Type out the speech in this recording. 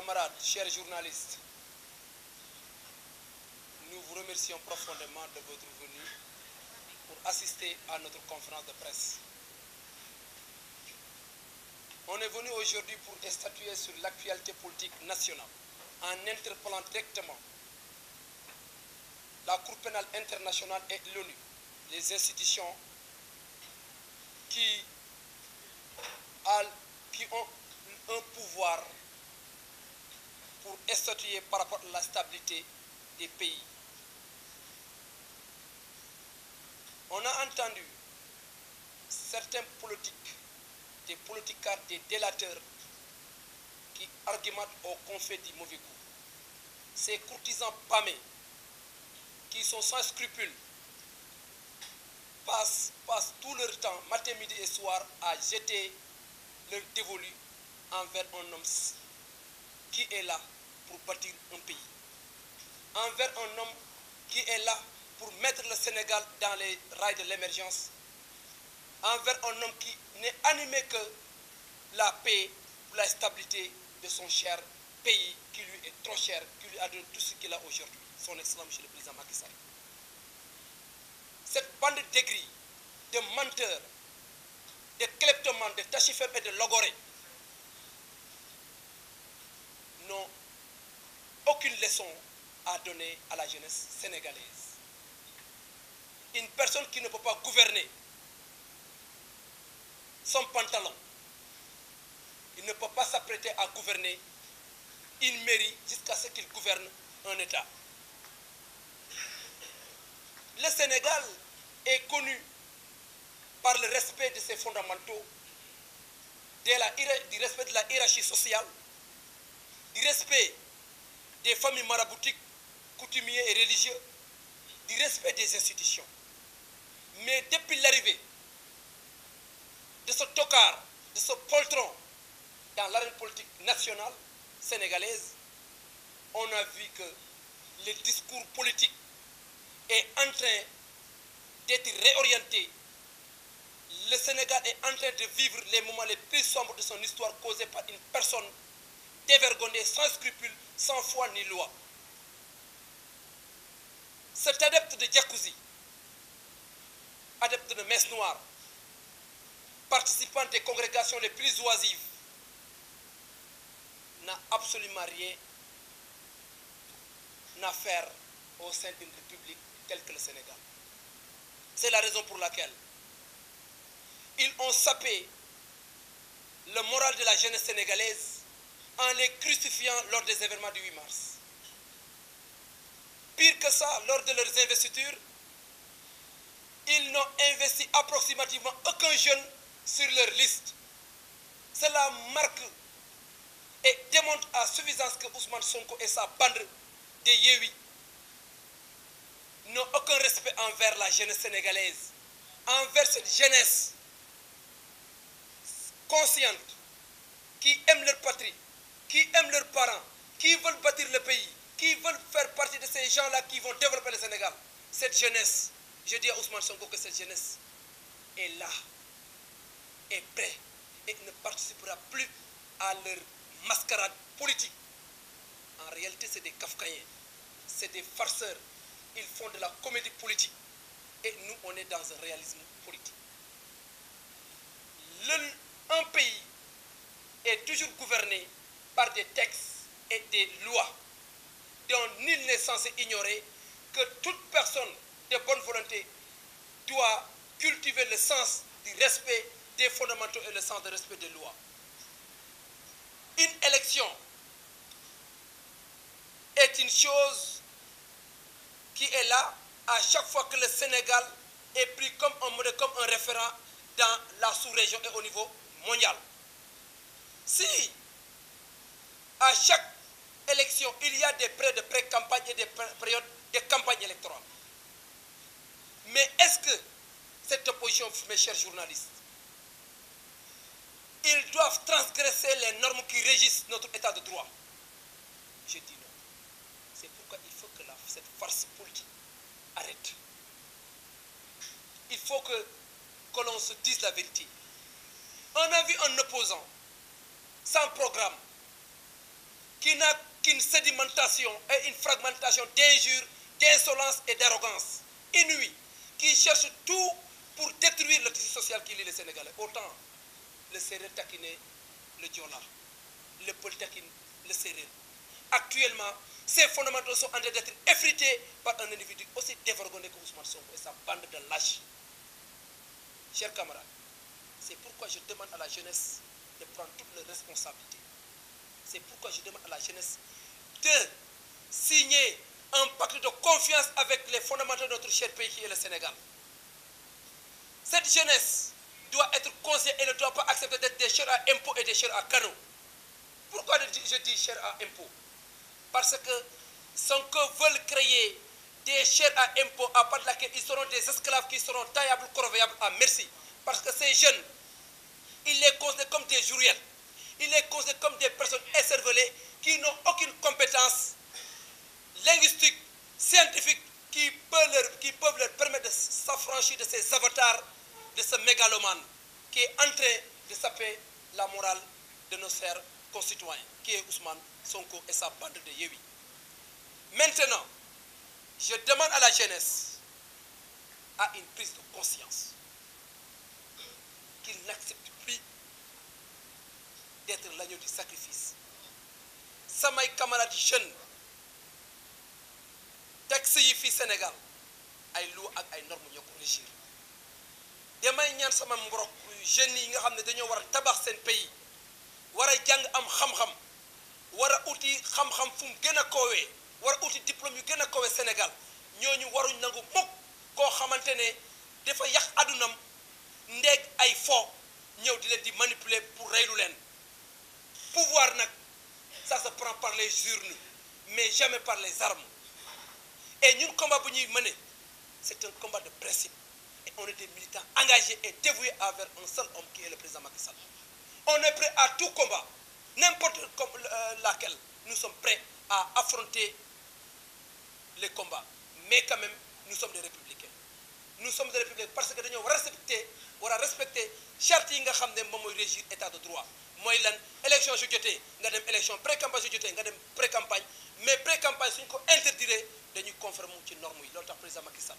camarades, chers journalistes, nous vous remercions profondément de votre venue pour assister à notre conférence de presse. On est venu aujourd'hui pour statuer sur l'actualité politique nationale en interpellant directement la Cour pénale internationale et l'ONU, les institutions qui ont un pouvoir pour statuer par rapport à la stabilité des pays. On a entendu certains politiques, des politicards, des délateurs qui argumentent au conflit du mauvais goût. Ces courtisans pâmés qui sont sans scrupules passent tout leur temps, matin, midi et soir, à jeter leur dévolu envers un homme qui est là pour bâtir un pays, envers un homme qui est là pour mettre le Sénégal dans les rails de l'émergence, envers un homme qui n'est animé que la paix ou la stabilité de son cher pays qui lui est trop cher, qui lui a donné tout ce qu'il a aujourd'hui, son excellence monsieur le président Macky Sall. Cette bande d'aigris, de menteurs, de kleptomanes, de tachifères et de logorés n'ont aucune leçon à donner à la jeunesse sénégalaise. Une personne qui ne peut pas gouverner son pantalon, il ne peut pas s'apprêter à gouverner une mairie jusqu'à ce qu'il gouverne un État. Le Sénégal est connu par le respect de ses fondamentaux, du respect de la hiérarchie sociale, du respect des familles maraboutiques, coutumiers et religieux, du respect des institutions. Mais depuis l'arrivée de ce tocard, de ce poltron dans l'arène politique nationale sénégalaise, on a vu que le discours politique est en train d'être réorienté. Le Sénégal est en train de vivre les moments les plus sombres de son histoire causés par une personne dévergondée, sans scrupules, sans foi ni loi. Cet adepte de jacuzzi, adepte de messe noire, participant des congrégations les plus oisives, n'a absolument rien à faire au sein d'une république telle que le Sénégal. C'est la raison pour laquelle ils ont sapé le moral de la jeunesse sénégalaise en les crucifiant lors des événements du 8 mars. Pire que ça, lors de leurs investitures, ils n'ont investi approximativement aucun jeune sur leur liste. Cela marque et démontre à suffisance que Ousmane Sonko et sa bande de Yewwi n'ont aucun respect envers la jeunesse sénégalaise, envers cette jeunesse consciente, qui aime leur patrie, qui aime leurs parents, qui veulent bâtir le pays, qui veulent faire partie de ces gens-là qui vont développer le Sénégal. Cette jeunesse, je dis à Ousmane Sonko que cette jeunesse est là, est prête et ne participera plus à leur mascarade politique. En réalité, c'est des Kafkaïens, c'est des farceurs. Ils font de la comédie politique et nous, on est dans un réalisme politique. Un pays est toujours gouverné par des textes et des lois dont nul n'est censé ignorer que toute personne de bonne volonté doit cultiver le sens du respect des fondamentaux et le sens du respect des lois. Une élection est une chose qui est là à chaque fois que le Sénégal est pris comme un modèle, comme un référent dans la sous-région et au niveau mondial. Si à chaque élection il y a des périodes de pré-campagne et des périodes de campagne électorale, mais est-ce que cette opposition, mes chers journalistes, ils doivent transgresser les normes qui régissent notre état de droit? Je dis non. C'est pourquoi il faut que cette farce politique arrête. Il faut que l'on se dise la vérité. On a vu un opposant sans programme, qui n'a qu'une sédimentation et une fragmentation d'injures, d'insolence et d'arrogance inouïe, qui cherche tout pour détruire le tissu social qui lie les Sénégalais. Autant le Sérère taquine le Diola, le Peul taquine le Sérère. Actuellement, ces fondamentaux sont en train d'être effrités par un individu aussi dévergonné que Ousmane Sonko et sa bande de lâches. Chers camarades, c'est pourquoi je demande à la jeunesse de prendre toutes les responsabilités. C'est pourquoi je demande à la jeunesse de signer un pacte de confiance avec les fondamentaux de notre cher pays qui est le Sénégal. Cette jeunesse doit être consciente et ne doit pas accepter d'être des chers à impôts et des chers à canaux. Pourquoi je dis chers à impôts? Parce que Sonko veulent créer des chairs à impôts à part de laquelle ils seront des esclaves qui seront taillables, corvéables à merci. Parce que ces jeunes, ils les considèrent comme des jouriels. Ils les considèrent comme des personnes écervelées qui n'ont aucune compétence linguistique, scientifique, qui peuvent leur permettre de s'affranchir de ces avatars, de ce mégalomane qui est en train de saper la morale de nos chers concitoyens, qui est Ousmane Sonko et sa bande de Yewwi. Maintenant, je demande à la jeunesse à une prise de conscience qu'il n'accepte plus d'être l'agneau du sacrifice. Samay camarades jeunes texte yi fii Sénégal ay loi ak ay normes ñoo ko régir damay ñaan sama mbokk jeunes yi nga xam ne dañoo war a tabax seen pays war a jàng am xam-xam war a uti xam-xam fu mu gën a koowee war a uti diplôme yu gën a koowee Sénégal ñooñu waruñ nangu mukk koo xamante ne dafa yàq adunam ndeeg ay fo ñëw di leen di manipuler pour reylu leen pouvoir nag ça se prend par les urnes mais jamais par les armes. Et nous, combat bu ñuy mener, c'est un combat de principe. Et on est des militants engagés et dévoués envers un seul homme qui est le président Macky Sall. On est prêt à tout combat, n'importe laquelle. Nous sommes prêts à affronter les combats. Mais quand même, nous sommes des républicains. Nous sommes des républicains parce que nous devons respecter charte yi nga xam ne moom mooy régir état de droit. mooy lan élection su jotee nga dem élection pré-campagne su jotee nga dem pré-campagne mais pré-campagne suñ ko interdire dañuy conformer ci normes yi loolu tax président Macky Sall